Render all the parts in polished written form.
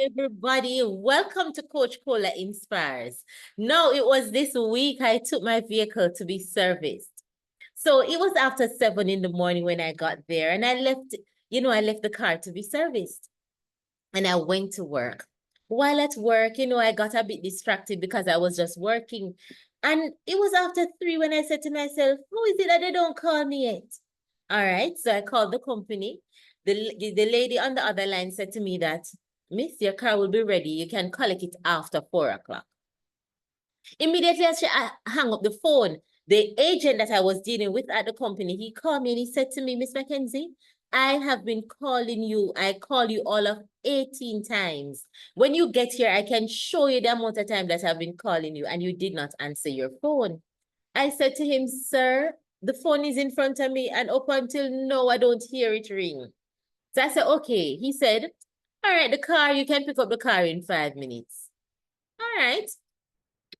Everybody, welcome to Coach Cola Inspires. Now, it was this week I took my vehicle to be serviced. So it was after 7 in the morning when I got there, and I left the car to be serviced. And I went to work. While at work, I got a bit distracted because I was just working. And it was after 3 when I said to myself, "Who is it that they don't call me yet?" All right, so I called the company. The lady on the other line said to me that, "Miss, your car will be ready. You can collect it after 4 o'clock." Immediately as I hung up the phone, the agent that I was dealing with at the company, he called me and he said to me, "Miss Mackenzie, I have been calling you. I call you all of 18 times. When you get here, I can show you the amount of time that I've been calling you and you did not answer your phone." I said to him, "Sir, the phone is in front of me and up until now, I don't hear it ring." So I said, "Okay." He said, "All right, you can pick up the car in 5 minutes." All right.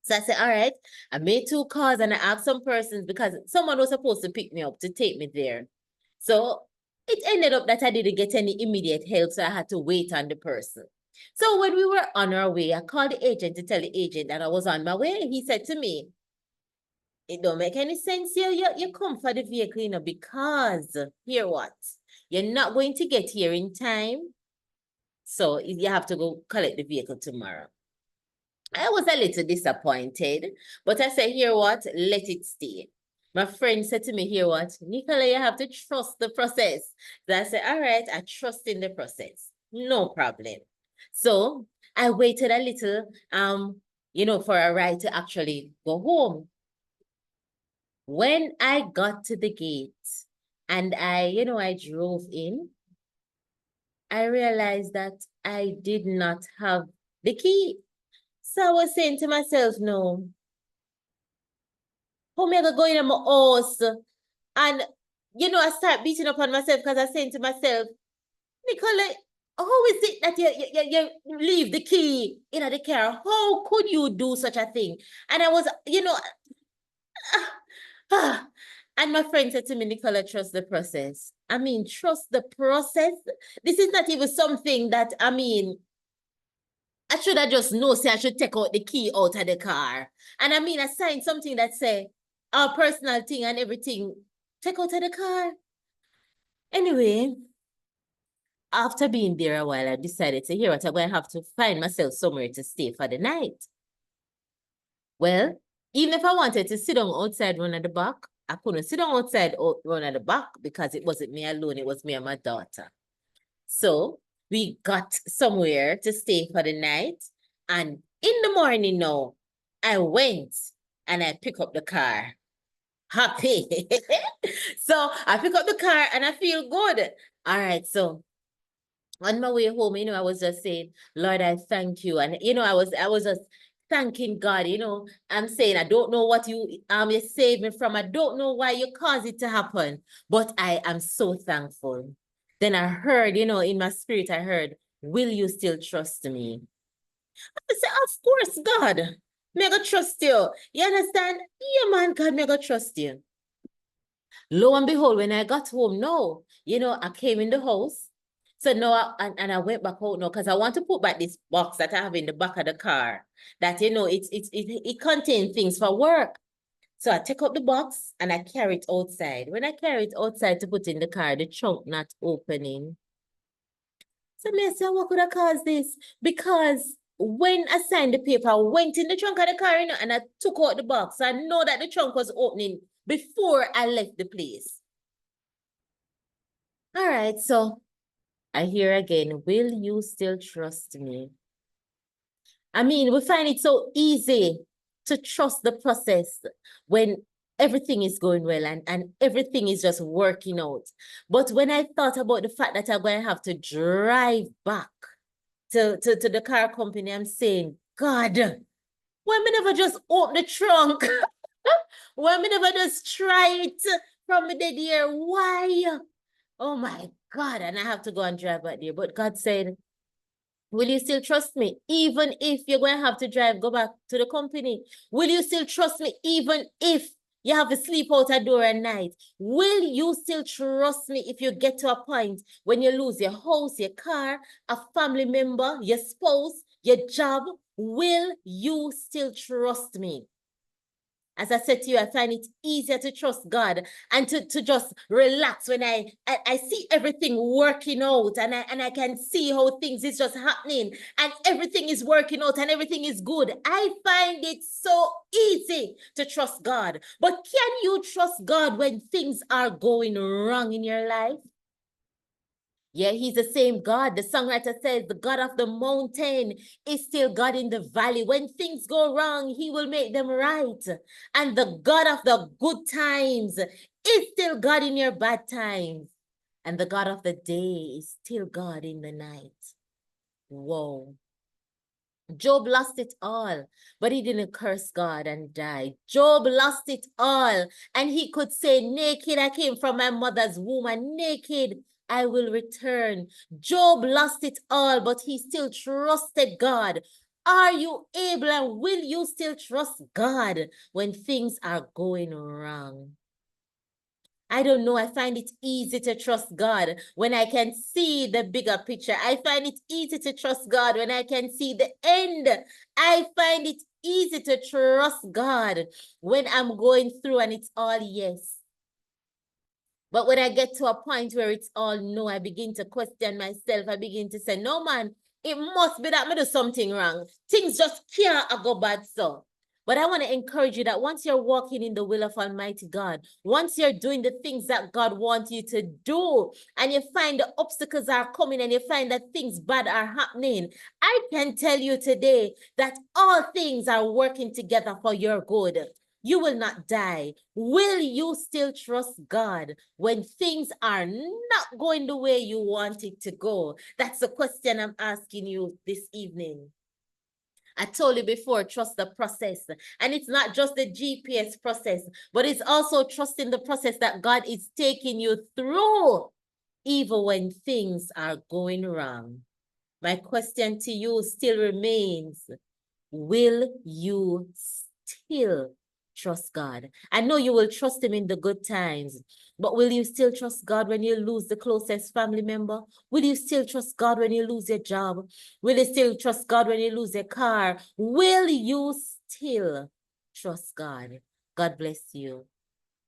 So I said, all right. I made 2 calls and I asked some persons because someone was supposed to pick me up to take me there. So it ended up that I didn't get any immediate help, so I had to wait on the person. So when we were on our way, I called the agent to tell the agent that I was on my way. He said to me, "It don't make any sense. You come for the vehicle, because hear what? You're not going to get here in time. So you have to go collect the vehicle tomorrow." I was a little disappointed, but I said, "Hear what? Let it stay." My friend said to me, "Hear what? Nicola, you have to trust the process." So I said, "All right, I trust in the process. No problem." So I waited a little, for a ride to actually go home. When I got to the gate and I drove in, I realized that I did not have the key. So I was saying to myself, "No, how am I gonna go in my house?" And I start beating up on myself because I saying to myself, "Nicola, how is it that you leave the key in the car? How could you do such a thing?" And I was, and my friend said to me, "Nicola, trust the process." I mean, trust the process. This is not even something that, I should have just know, say I should take out the key out of the car. And I signed something that say our personal thing and everything, take out of the car. Anyway, after being there a while, I decided to hear what I'm going to have to find myself somewhere to stay for the night. Well, even if I wanted to sit down outside one at the back, I couldn't sit down outside one at the back because it wasn't me alone, it was me and my daughter. So we got somewhere to stay for the night. And in the morning now, I went and I picked up the car. Happy. So I pick up the car and I feel good. All right. So on my way home, I was just saying, "Lord, I thank you." And I was just thanking God. I'm saying, I don't know what you saved me from. I don't know why you caused it to happen, but I am so thankful. Then I heard, in my spirit, I heard, "Will you still trust me?" I said, "Of course, God. Me go trust you." You understand? Yeah, man, God, me go trust you. Lo and behold, when I got home, no, I came in the house. So no, and I went back out now because I want to put back this box that I have in the back of the car that, it contains things for work. So I take up the box and I carry it outside. When I carry it outside to put in the car, the trunk not opening. So me say, what could have caused this? Because when I signed the paper, I went in the trunk of the car, and I took out the box. I know that the trunk was opening before I left the place. All right, so I hear again, will you still trust me? We find it so easy to trust the process when everything is going well and everything is just working out. But when I thought about the fact that I'm going to have to drive back to the car company, I'm saying, "God, why me never just open the trunk? Why me never just try it from the dead here? Why? Oh my God." And I have to go and drive back there. But God said, "Will you still trust me? Even if you're going to have to go back to the company? Will you still trust me? Even if You have to sleep out a door at night. Will you still trust me if you get to a point when you lose your house, your car, a family member, your spouse, your job? Will you still trust me? As I said to you, I find it easier to trust God and to just relax when I see everything working out, and I can see how things is just happening and everything is working out and everything is good. I find it so easy to trust God. But can you trust God when things are going wrong in your life? Yeah, he's the same God. The songwriter says the God of the mountain is still God in the valley. When things go wrong, he will make them right. And the God of the good times is still God in your bad times. And the God of the day is still God in the night. Whoa. Job lost it all, but he didn't curse God and die. Job lost it all, and he could say, naked I came from my mother's womb, and naked I will return. Job lost it all, but he still trusted God. Are you able and will you still trust God when things are going wrong? I don't know. I find it easy to trust God when I can see the bigger picture. I find it easy to trust God when I can see the end. I find it easy to trust God when I'm going through and it's all yes. But when I get to a point where it's all no, I begin to question myself. I begin to say, no, man, it must be that I do something wrong. Things just can't go bad so. But I want to encourage you that once you're walking in the will of Almighty God, once you're doing the things that God wants you to do, and you find the obstacles are coming and you find that things bad are happening, I can tell you today that all things are working together for your good. You will not die. Will you still trust God when things are not going the way you want it to go? That's the question I'm asking you this evening. I told you before, trust the process. And it's not just the GPS process, but it's also trusting the process that God is taking you through, even when things are going wrong. My question to you still remains, will you still trust God? I know you will trust him in the good times, but will you still trust God when you lose the closest family member? Will you still trust God when you lose your job? Will you still trust God when you lose your car? Will you still trust God? God bless you.